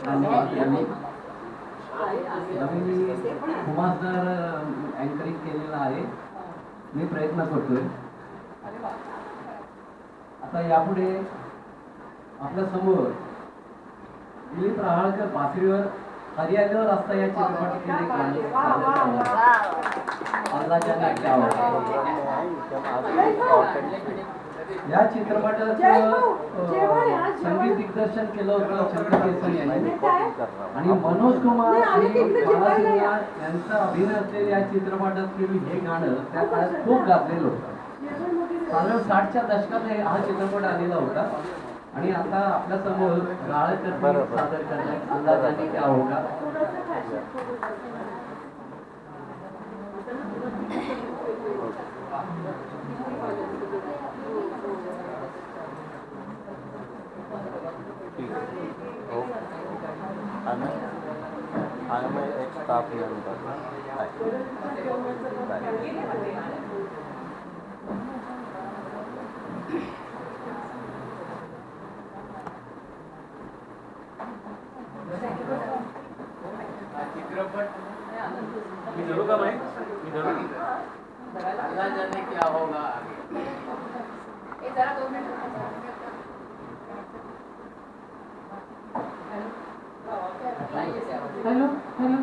धन्यवाद यांनी खुमासदार अँकरिंग केलेला आहे. मी प्रयत्न करतोय. आता यापुढे आपल्या समोर दिलीप राहाळकर बासरीवर हरियालीवर असता या चित्रपटातील एक गाणं या चित्रपटाचं संगीत दिग्दर्शन केलं होतं चंद्रकेसर यांनी आणि मनोज कुमार आणि बाळासिंग यांचा अभिनय असलेल्या या चित्रपटातील हे गाणं त्या काळात खूप गाजलेलं होतं. साधारण 60च्या दशकात हा चित्रपट आलेला होता आणि आता आपल्या समोर राहाळकर सादर करतात अंदाजाने क्या होगा. मैं एक स्टाफ चित्रपट मी धरू का भाई मी धरू अंदाजाने क्या होगा जरा 2 मिनिट हेलो हेलो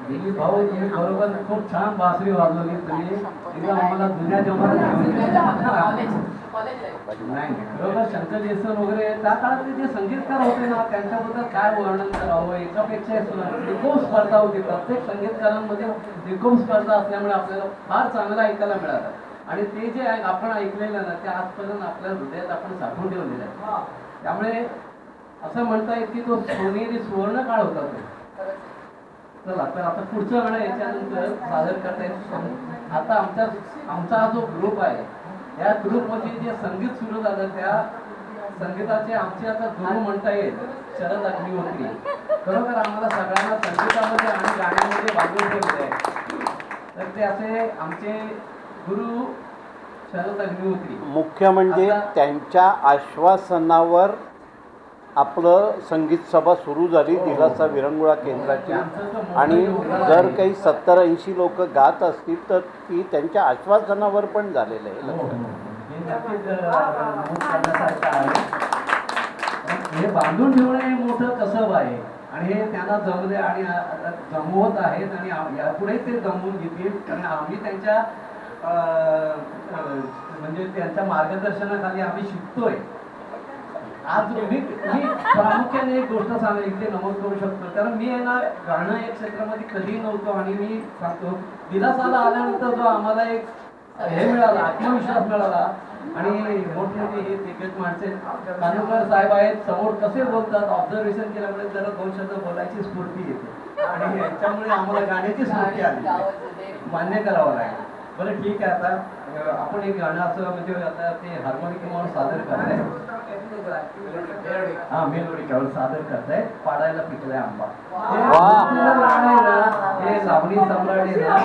दिलीप भाऊ तुम्ही बरोबर खूप छान बासरी वाजवली तुम्ही एकदम आम्हाला जुन्या जमान्यात घेऊन गेले. नाही बरोबर शंकर जयस्वाल वगैरे त्या काळातले जे संगीतकार होते ना त्यांच्याबद्दल काय वर्णन करावं. एकापेक्षा निकोप स्पर्धा होती. प्रत्येक संगीतकारांमध्ये निकोप स्पर्धा असल्यामुळे आपल्याला फार चांगलं ऐकायला मिळालं. आणि ते जे आपण ऐकलेलं ना ते आजपर्यंत आपल्या हृदयात आपण साठवून ठेवलेलं आहे. त्यामुळे असं म्हणता येईल की तो सोनेरी सुवर्ण काळ होता तो. चला तर आता पुढचं गाणं याच्यानंतर सादर करता येईल. आता आमचा हा जो ग्रुप आहे या ग्रुपमध्ये जे संगीत सुरू झालं त्या संगीताचे आमचे आता गुरु म्हणता येईल शरद अग्निहोत्री. खरोखर आम्हाला सगळ्यांना संगीतामध्ये आणि गाण्यामध्ये बांधून ठेवले आहे. तर ते असे आमचे गुरु शरद अग्निहोत्री. मुख्य म्हणजे त्यांच्या आश्वासनावर आपलं संगीत सभा सुरू झाली दिलासा विरंगुळा केंद्राची. आणि जर काही 70-80 लोक गात असतील तर ती त्यांच्या आश्वासनावर पण झालेलं आहे. हे बांधून ठेवणं हे मोठं कसब आहे आणि हे त्यांना जमले आणि जमवत आहेत आणि यापुढे ते जमवून घेतील. कारण आम्ही त्यांच्या म्हणजे त्यांच्या मार्गदर्शनाखाली आम्ही शिकतोय. आज मी प्रामुख्याने एक गोष्ट सांगेल इथे नमूद करू शकतो. कारण मी आहे ना गाणं या क्षेत्रामध्ये कधी नव्हतो आणि मी सांगतो दिलासाला आल्यानंतर जो आम्हाला एक हे मिळाला आत्मविश्वास मिळाला. आणि मोठमोठी हे दिग्गज माणसे कानूरकर साहेब आहेत समोर कसे बोलतात ऑब्झर्वेशन केल्यामुळे जरा 2 शब्द बोलायची स्फूर्ती येते आणि याच्यामुळे आम्हाला गाण्याची स्फूर्ती आली मान्य करावं लागेल. बरं ठीक आहे. आता आपण एक गाणं असं म्हणजे आता ते हार्मोनियमवर सादर करताय. हा मेलोडिकावर सादर करताय. पाडायला पिकलाय आंबा. गाणं आहे ना हे लावणी सम्राट आहे ना.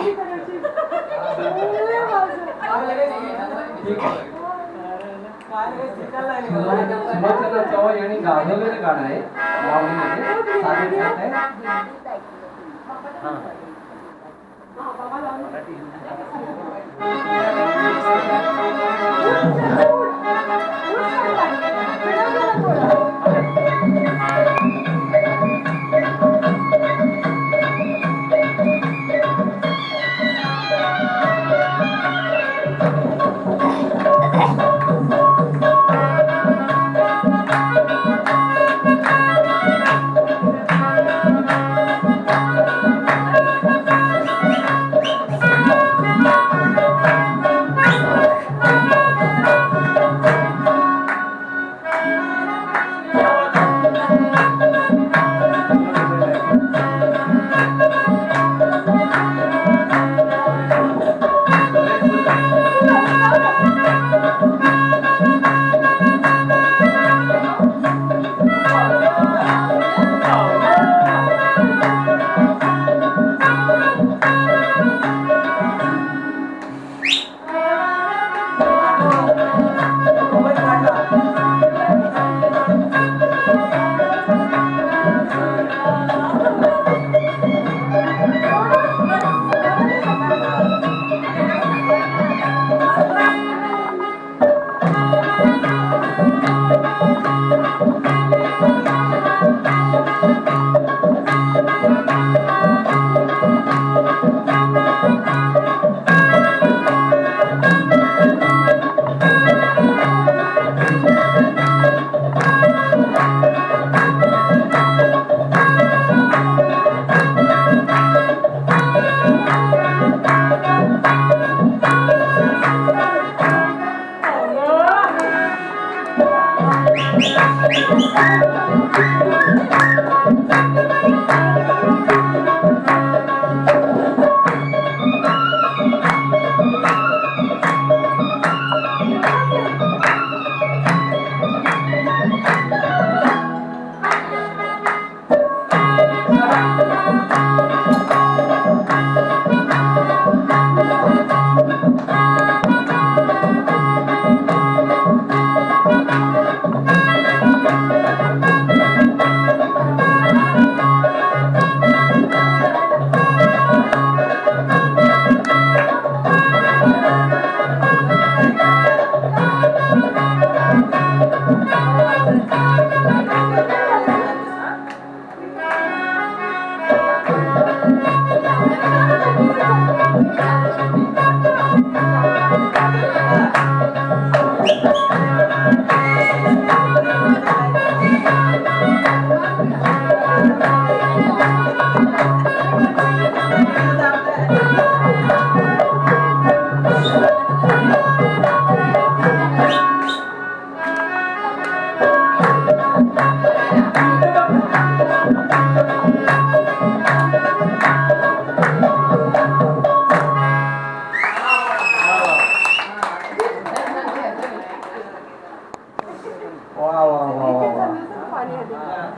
ठीक आहे. सुलोचना चव्हाण यांनी गाजवलेलं गाणं आहे लावणीमध्ये सादर करताय.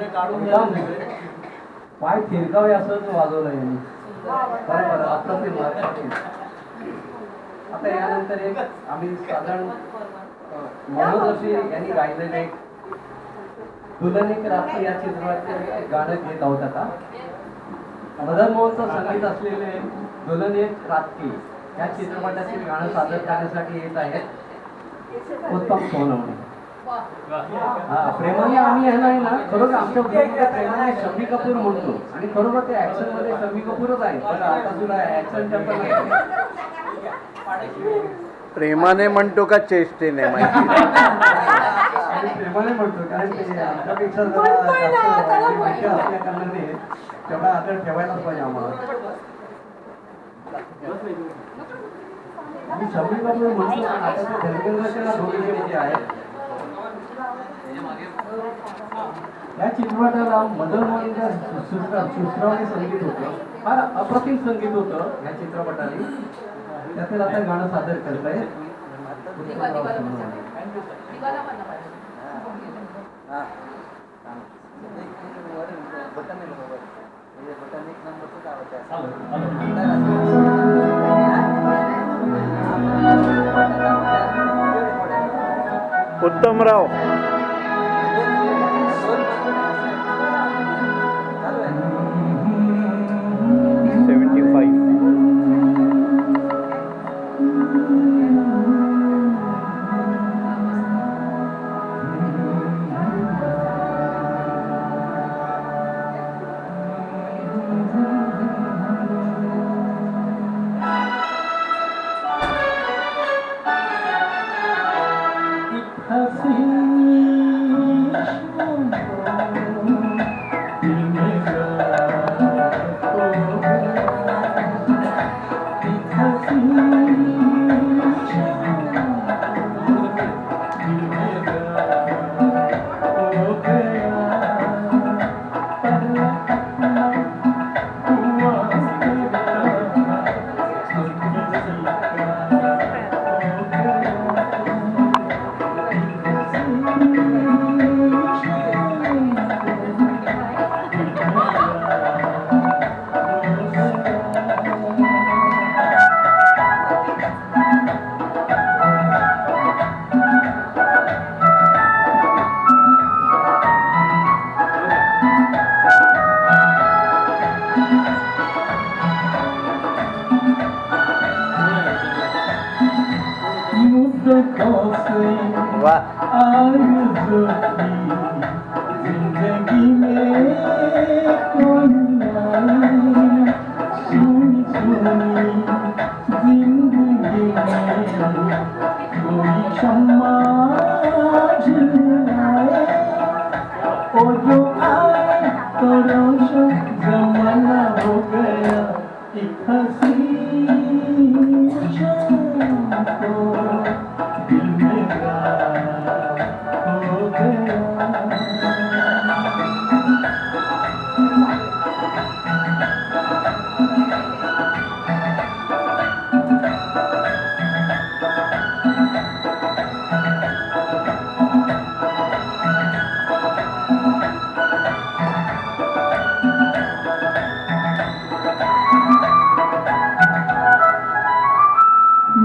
एकदम पाय थिरकावे असंच वाजवलं यांनी. बरोबर अप्रतिम अप्रतिम. आता यानंतर एक आम्ही साधारण मनोज यांनी गायलेले एक दुल्हन एक रात्री या चित्रपटाचे गाणं घेत आहोत. आता मदन मोहनचं संगीत असलेले दुल्हन एक रात्री या चित्रपटातील गाणं सादर करण्यासाठी येत आहेत उत्तम सोनवणे. हा प्रेमाने आम्ही ह्याला आहे ना खरोखर आमच्या प्रेमाने शम्मी कपूर म्हणतो आणि खरोखर ते ऍक्शन मध्ये शम्मी कपूरच आहे. पण आता तुला ऍक्शन प्रेमाने म्हणतो का चेष्टेने माहिती प्रेमाने म्हणतो कारण ते आमच्यापेक्षा माहिती असल्या कारणाने तेवढा आदर ठेवायलाच पाहिजे आम्हाला. मी शम्मी कपूर म्हणतो आता ते धर्मेंद्रच्या भूमिकेमध्ये आहेत. या चित्रपटाला मदन मोहनच्या सुश्रावणी संगीत होतं. फार अप्रतिम संगीत होतं या चित्रपटाने. त्यातील आता गाणं सादर करताय उत्तमराव. जिंदगी में कोई सुनी सुनी जिंदगी में कोई क्षमा झिलनाए ओ जो आए तो रोशन जमाना हो गया एक हसीन शाम को दिल मेरा हो गया।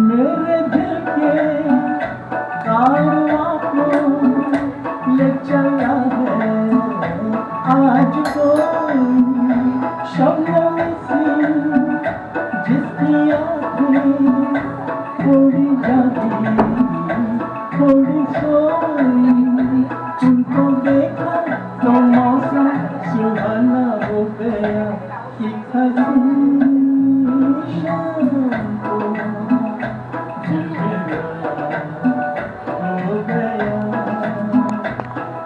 मेरे दिल के कारवां को ले चला है आज कोई शबनम सी जिसकी आँखें थोड़ी जागी थोड़ी सोई उनको देखा तो मौसम सुहाना हो गया एक हसीन शाम को दिल मेरा हो गया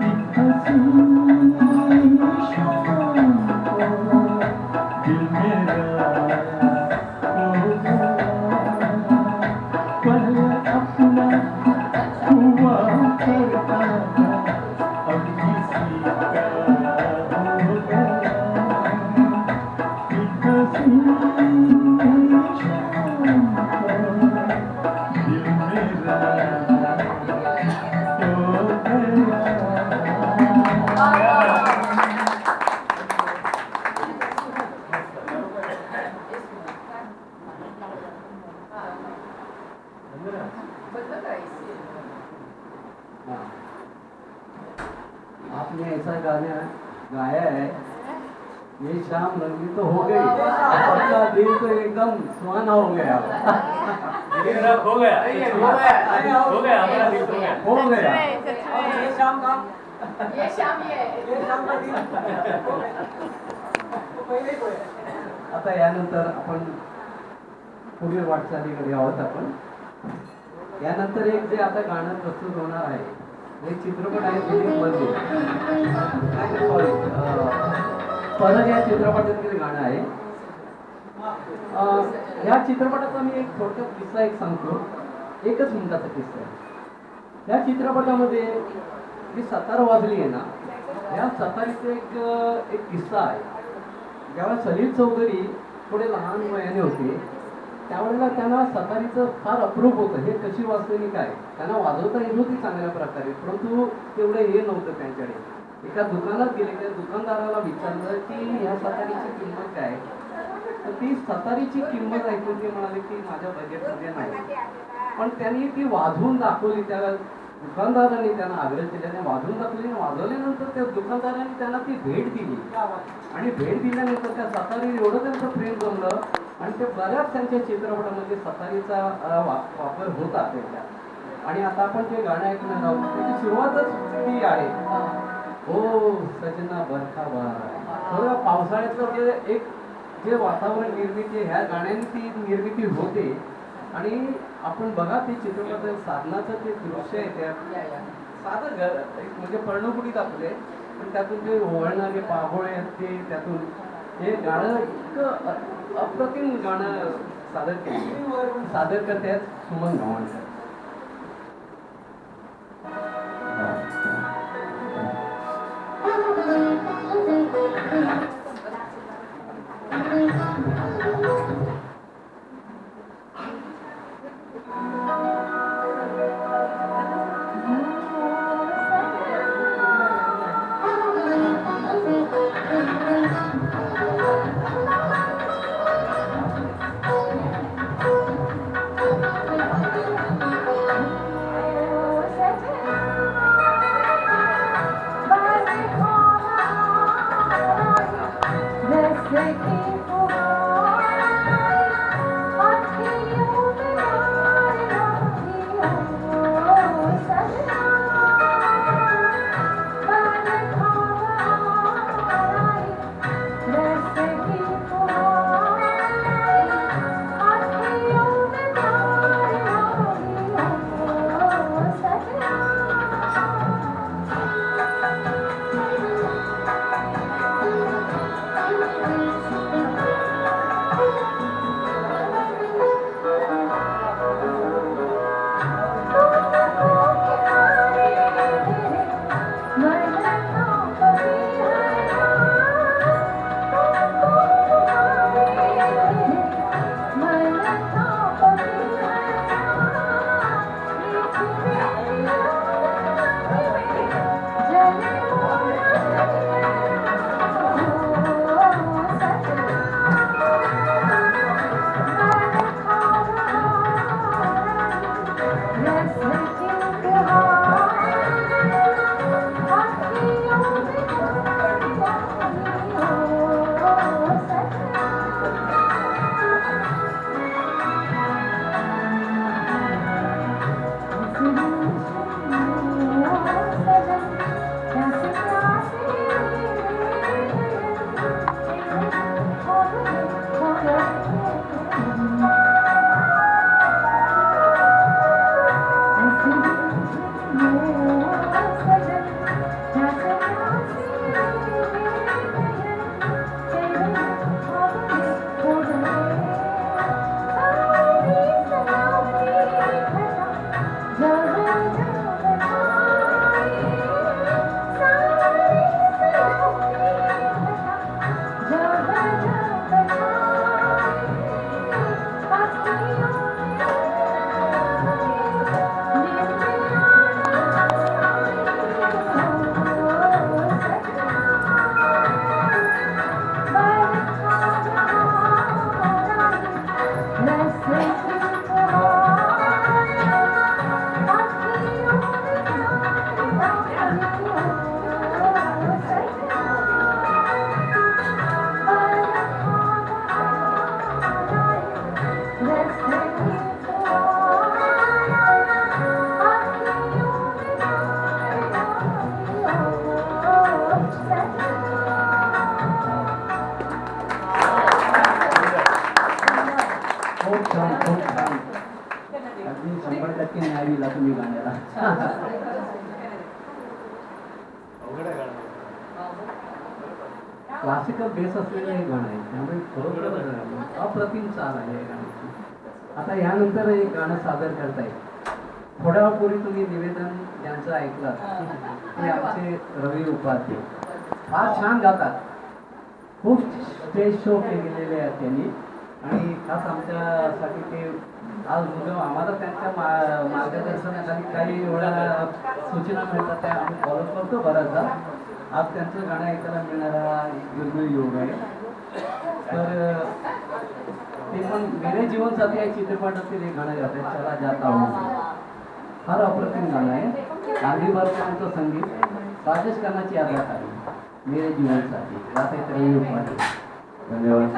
एक हसीन शाम को दिल मेरा हो गया। पहले अपना हुआ करता था अब किसी का हो गया एक हसीन शाम को दिल मेरा हो गया। सा गाना गाया है, ये शाम रंगी तो हो गई, आपका दिल तो एकदम सुहाना हो गया। मेरा हो गया हो गया हमारा दिल हो गया। हो गया। ये शाम का ये शाम ये दिन पहिले होय. आता यानंतर आपण पुढील वाटचालीकडे आहोत आपण. यानंतर एक जे आता गाणं प्रस्तुत होणार आहे, एक चित्रपट आहे दिलीप मध्ये, सॉरी परत या चित्रपटातील गाणं आहे. या चित्रपटाचा मी एक थोडक्यात किस्सा एक सांगतो, 1च मिनिटाचा किस्सा आहे. या चित्रपटामध्ये जी सतार वाजली आहे ना, या सतारीचा एक किस्सा आहे. जेव्हा सलील चौधरी थोडे लहान वयाने होते, त्यावेळेला त्यांना सतारीचं फार अप्रूप होतं, हे कशी वाजते आणि काय. त्यांना वाजवता येत होती चांगल्या प्रकारे, परंतु तेवढं हे नव्हतं त्यांच्याकडे. एका दुकानात गेले, त्या दुकानदाराला विचारलं की ह्या सतारीची किंमत काय. तर ती सतारीची किंमत ऐकून ते म्हणाले की माझ्या बजेटमध्ये नाही, पण त्यांनी ती वाजवून दाखवली. त्या दुकानदारांनी त्यांना आग्रह केल्याने वाजवून दाखवली. वाजवल्यानंतर त्या दुकानदारांनी त्यांना ती भेट दिली, आणि भेट दिल्यानंतर त्या सतारी एवढं त्यांचं प्रेम जमलं, आणि ते बऱ्याच त्यांच्या चित्रपटामध्ये सतारीचा वापर होता त्याच्या. आणि आता आपण जे गाणं ऐकणार आहोत त्याची सुरुवातच ती आहे, ओ सजना बरखा बार. थोडं पावसाळ्याचं जे वातावरण निर्मिती ह्या गाण्याने ती निर्मिती होते. आणि आपण बघा ते चित्रपट साधनाचं ते दृश्य आहे, त्या साधं घर एक म्हणजे पर्णकुटीत आपले, पण त्यातून जे ओळणारे पाभोळे आहेत ते त्यातून हे गाणं इतकं अप्रतिम गाणं सादर करते आहेत सुमन गव्हाणकर. खूप छान खूप छान अगदी 100% न्याय दिला तुम्ही गाण्याला. अवघड आहे गाणं. क्लासिकल बेस असलेलं हे गाणं आहे त्यामुळे खरोखर अप्रतिम चाल आहे या गाण्याची. आता यानंतर एक गाणं सादर करताय. थोड्या वेळापूर्वी तुम्ही निवेदन ज्यांचं ऐकलं ते आमचे रवी उपाध्ये फार छान गातात. खूप स्टेज शो केलेले आहेत त्यांनी आणि खास आमच्यासाठी ते आज मुलं आम्हाला त्यांच्या मार्गदर्शनाखाली काही एवढ्या सूचना मिळतात त्या आम्ही फॉलो करतो बऱ्याचदा. आज त्यांचं गाणं ऐकायला मिळणारा एक दुर्मिळ योग आहे. तर ते पण मेरे जीवन साथी या चित्रपटातील एक गाणं गात आहे चला जाता हूँ. फार अप्रतिम गाणं आहे. आरडी बर्मनचं संगीत राजेश खन्नाची अदाकारी मेरे जीवन साथी गात आहेत रवी उपाध्ये. धन्यवाद.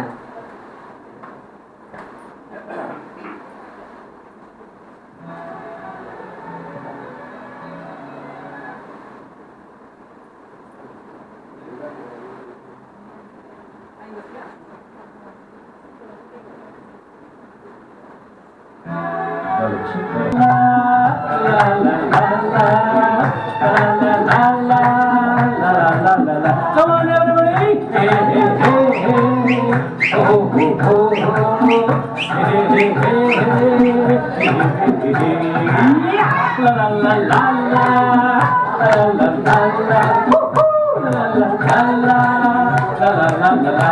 Come on, everybody! Hey, hey, hey, hey! Oh, oh, oh, oh! Hey, hey, hey, hey! La la la la la! La la la la! Woo-hoo! La la la la! La la la la la!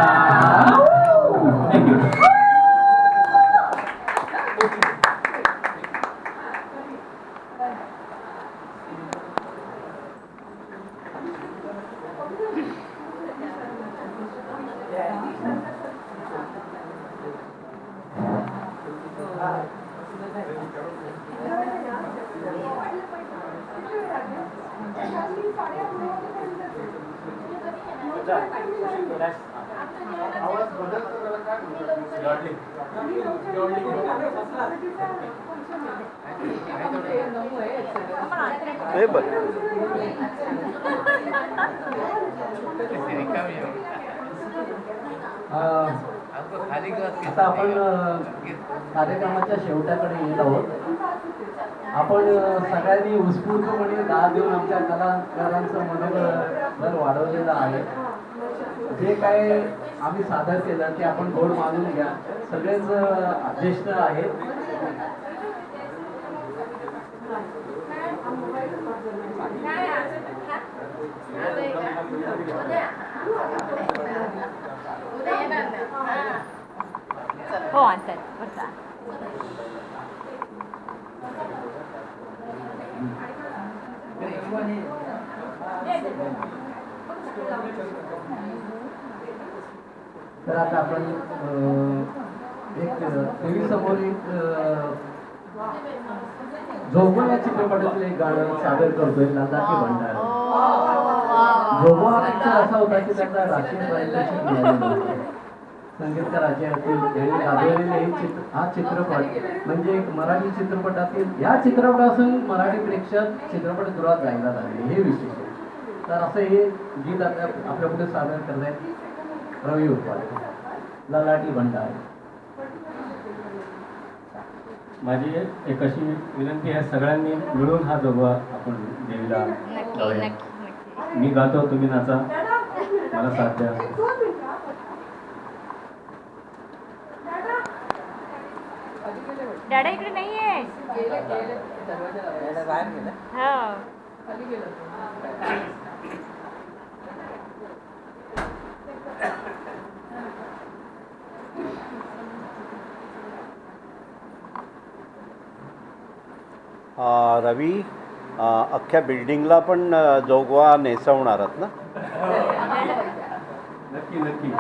Thank you. हे बरं आता आपण कार्यक्रमाच्या शेवटाकडे येत आहोत. आपण सगळ्यांनी उत्स्फूर्तपणे दाद देऊन आमच्या कलाकारांचं मनोबल वाढवलेलं आहे. जे काय आम्ही सादर केलं ते आपण गोड मानून घ्या. सगळेच ज्येष्ठ आहेत. हो आणतात बसा. तर आता आपण एक टीव्ही समोर एक जोगवा या चित्रपटातलं एक गाणं सादर करतोय लडाखी भंडार. जोगवा हा पिक्चर असा होता की त्याचा राष्ट्रीय पारितोषिक मिळालेलं होतं. संगीतकार अजय अतुल यांनी गाजवलेले हा चित्रपट म्हणजे एक मराठी चित्रपटातील या चित्रपटापासून मराठी प्रेक्षक चित्रपटगृहात जायला लागले हे विशेष आहे. तर असं हे गीत आता आपल्या पुढे सादर करतायत रवी उपाध्ये ललाटी भंडार. माझी एक अशी विनंती आहे सगळ्यांनी मिळून हा जोगवा आपण देवीला गाऊया. मी गातो तुम्ही नाचा मला साथ द्या. डॅडा इकडे नाहीये. हो रवी अख्ख्या बिल्डिंगला पण जोगवा नेसवणारत ना? नक्की नक्की.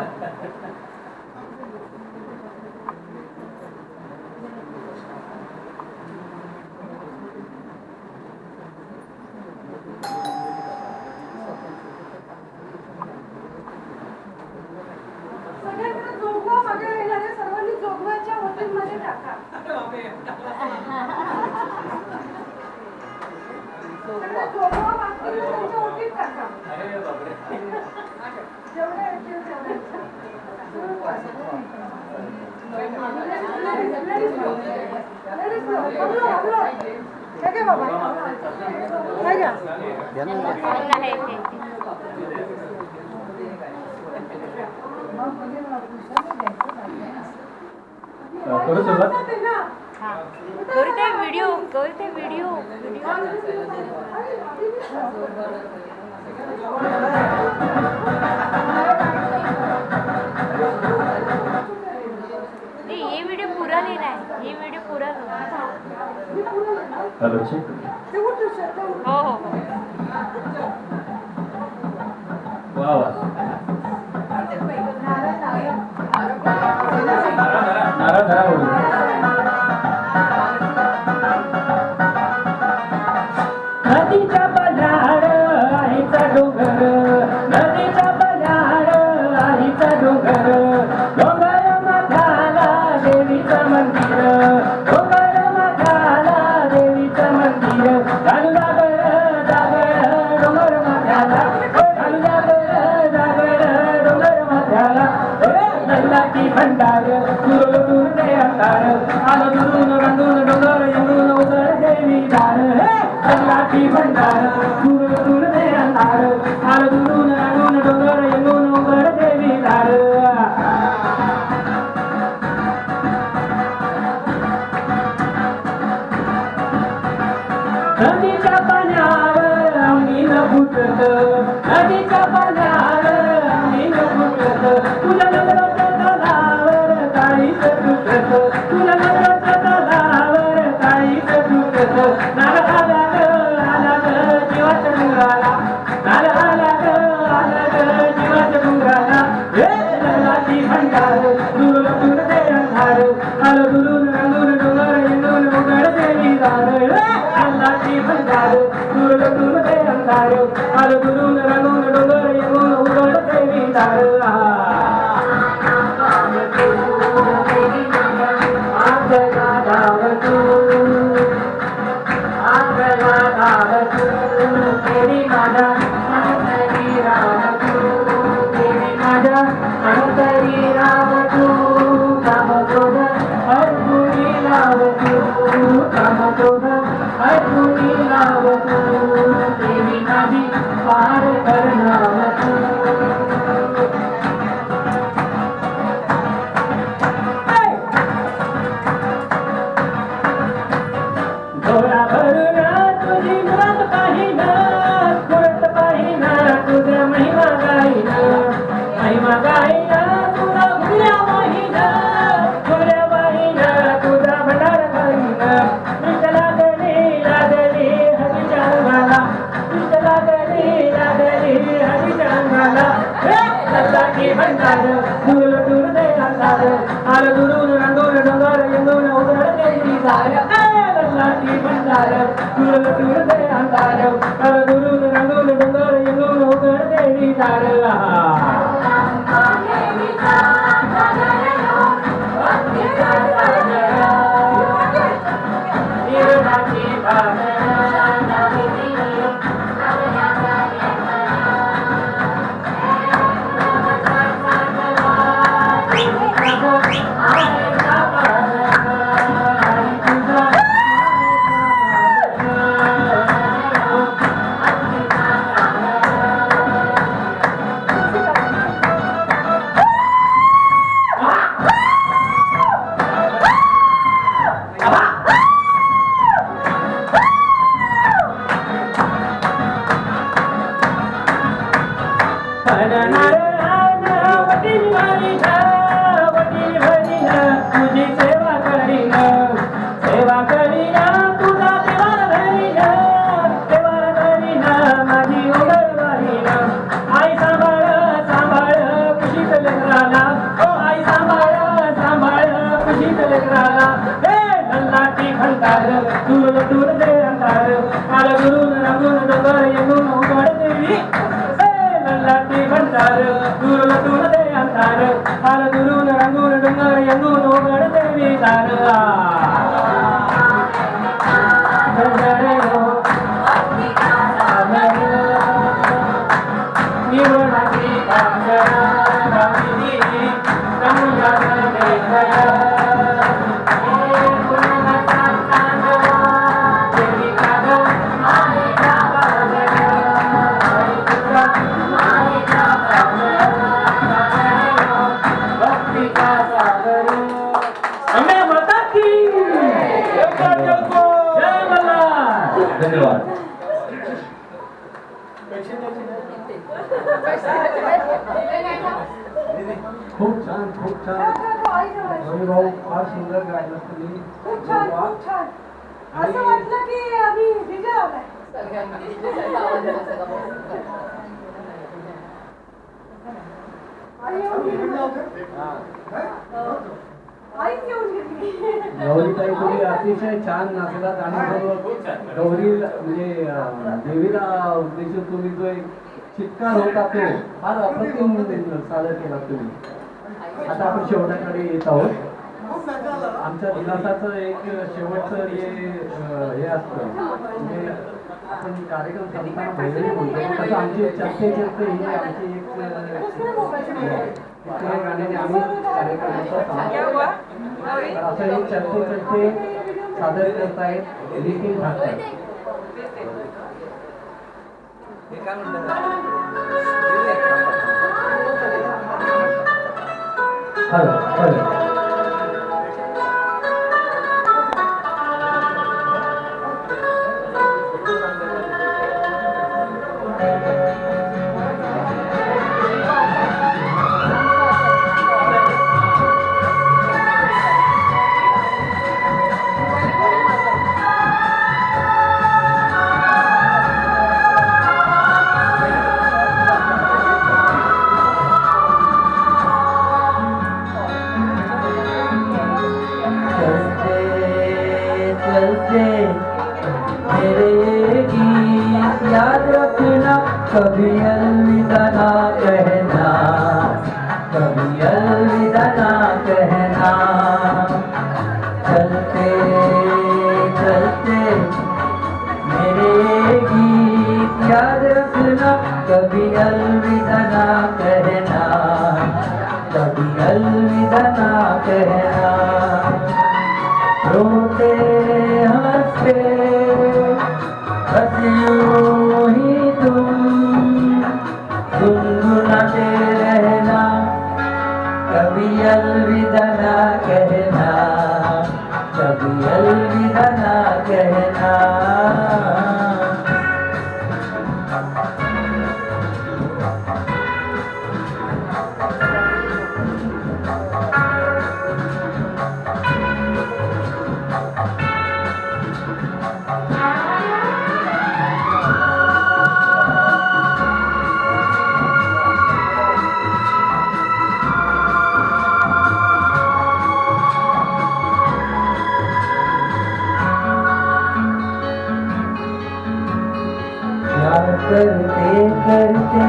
सगळ्यांकडे जोगवा मागे येणारे सर्वांनी जोगव्याच्या होटेलमध्ये टाका. जोगवा मागे त्यांच्या होटीत टाका. लेडीज हे घे बाबा हे घ्या घ्या ना. आहे ते. करू सुरुवात. हा. करू ते व्हिडिओ नहीं, ये वीडियो पूरा लेना है, ये वीडियो पूरा लो. Hello check. हो हो हो. वा वा. नारळ धरा ओढून. नदीच्या पल्याड आईचा डोंगर, नदीच्या पल्याड आईचा डोंगर, डोंगर माथ्याला देवीचं मंदिर, डोंगर माथ्याला देवीचं मंदिर, घालू जागर जागर डोंगर माथ्याला, घालू जागर जागर डोंगर माथ्याला, नल्लाची भंडार सुरल दूर ते अंधार, आलं दुरून रंगून डोंगर येऊन उतर देवी दार, नल्लाची भंडार सुरल दूर ते अंधार, आलं दुरून रंगून डोंगर येऊन उतर देवी दार. नदीच्या पाण्यावर आम्ही फुटत, नदीच्या पाण्यावर आम्ही फुटत, तुझ्या नगराच्या तलावर काळीच तुटत, तुझ्या नगराच्या तलावर काळीच तुटत, नाग आला ग जीवाच्या डोंगराला, नाग आला ग जीवाच्या डोंगराला, हे नगराची भंडार दुरून तुटते अंधार, आलं दुरून रंगून डोंगर येऊन उघड देवी दार, नल्लाची भंडार दुरून तुटते अंधार, आलं दुरून रंगून डोंगर येऊन उघड देवी दार. पार करणार डोळा भरून तुझी मुरत पाहिलं, मुरत पाहिलं तुझ्या महिमा गाईनं, महिमा गाईनं तुझा गुऱ्या वाहिनं, गुऱ्या वाहिनं तुझा भंडार गाईनं, विठ्ठला गली लागली हरीच्या अंगाला, विठ्ठला गली लागली हरीच्या अंगाला, नल्लाची भंडार दूर दूर दे अंधार, आलं दुरून रंगून डोंगर येऊन उघड देवी दार, नल्लाची भंडार दूर दूर दे अंधार, आलं दुरून रंगून डोंगर येऊन उघड देवी दार. तुझी सेवा करीन, सेवा करीन तुझा देवार धरीन, देवार धरीन माझी उघड वाहीन, आई सांभाळ सांभाळ कुशीत लेकराला, ओ आई सांभाळ सांभाळ कुशीत लेकराला, हे नल्लाची भंडार दूर दूर दे अंधार, आलं दुरून रंगून डोंगर येऊन उघड देवी, नल्लाची भंडार दूर दूर दे अंधार, आलं दुरून रंगून डोंगर येऊन उघड देवी दार. निवडाची कांगरा धन्यवाद. खूप छान खूप छान. रवी भाऊ फार सुंदर गायला तुम्ही. खूप छान खूप छान. असं वाटलं की आम्ही विजय आलाय. आई येऊन गेली. आई येऊन गेली. गौरीताई तुम्ही अतिशय छान नाचलात आणि जो गौरी म्हणजे देवीला उद्देशून तुम्ही जो एक चित्कार होता तो फार अप्रतिम सादर केला तुम्ही. आता आपण शेवटाकडे येत आहोत. आमच्या दिलासाचं एक शेवटचं हे असतं म्हणजे आपण कार्यक्रम संपताना भैरवी म्हणतो तसं आमची चर्चे ही आमची एक गाण्याने आम्ही कार्यक्रमाचा समारोप. तर असं हे चर्चे सादर करतायत नितीन ठाकरे. हॅलो. कभी अलविदा ना कहना, कभी अलविदा ना कहना. चलते चलते मेरे गीत याद रखना, कभी अलविदा ना कहना, कभी अलविदा ना कहना. रोते हंसते बस यूं ही तुम गुनगुनाते रहना, कभी अलविदा ना कहना, कभी अलविदा ना कहना. करते करते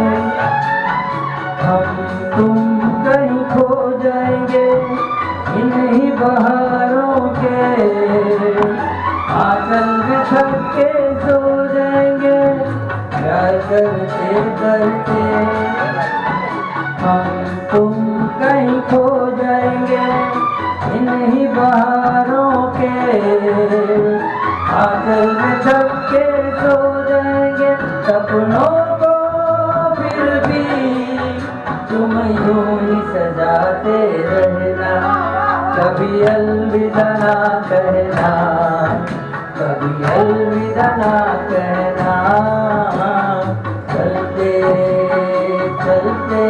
हम तुम कहीं खो जाएंगे इन्हीं बहारों के आंचल में थक के सो जाएंगे. प्यार करते करते हम तुम कहीं खो जाएंगे इन्हीं बहारों के आंचल में थक के सो जाएंगे. सपनों को फिर भी तुम यूं ही सजाते रहना, कभी अलविदा ना कहना, कभी अलविदा ना कहना. चलते चलते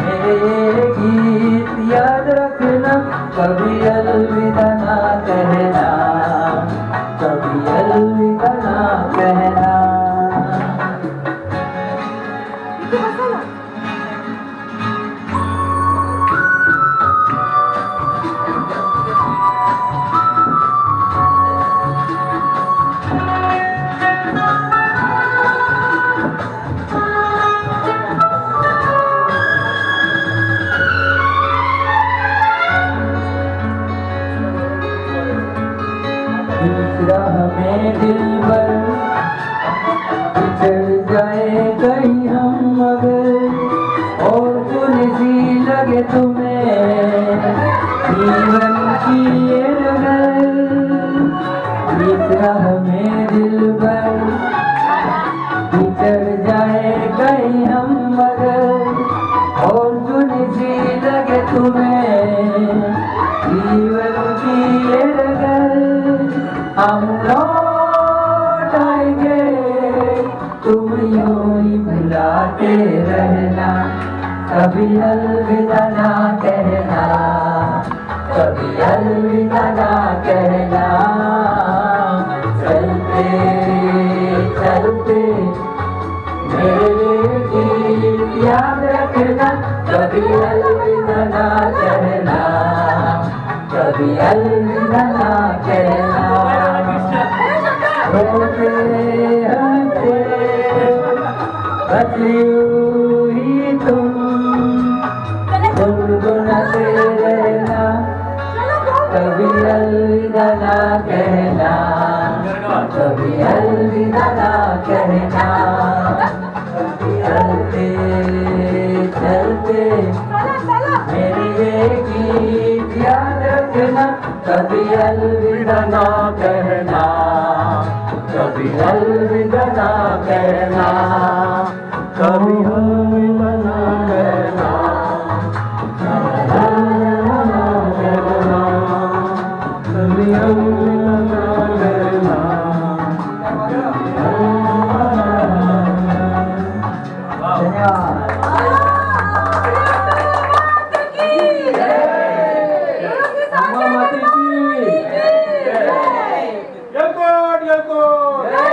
मेरे गीत याद रखना, कभी अलविदा ना कहना, कभी अलविदा ना कहना. दूसरा हमें दिलबर बिछड़ जाए कहीं हम मगर और पुलिसी लगे तुम्हें जीवन की ये नगर. तीसरा हमें दिलबर बिछड़ जाए कहीं हम मगर और पुलिसी लगे तुम्हें जीवन की ये नगर. हम लौट कभी अलविदा ना कहना, कभी अलविदा ना कहना, चलते चलते मेरे गीत याद रखना, कभी अलविदा ना कहना, कभी अलविदा ना कहना। रोते हंसते बस यूं ही तुम गुनगुनाते रहना, कभी अलविदा ना कहना, कभी अलविदा ना कहना। चलते चलते मेरे ये गीत याद रखना, कभी अलविदा ना कहना, कभी अलविदा ना कहना, कभी अलविदा ना कहना, कभी अलविदा ना कहना। जय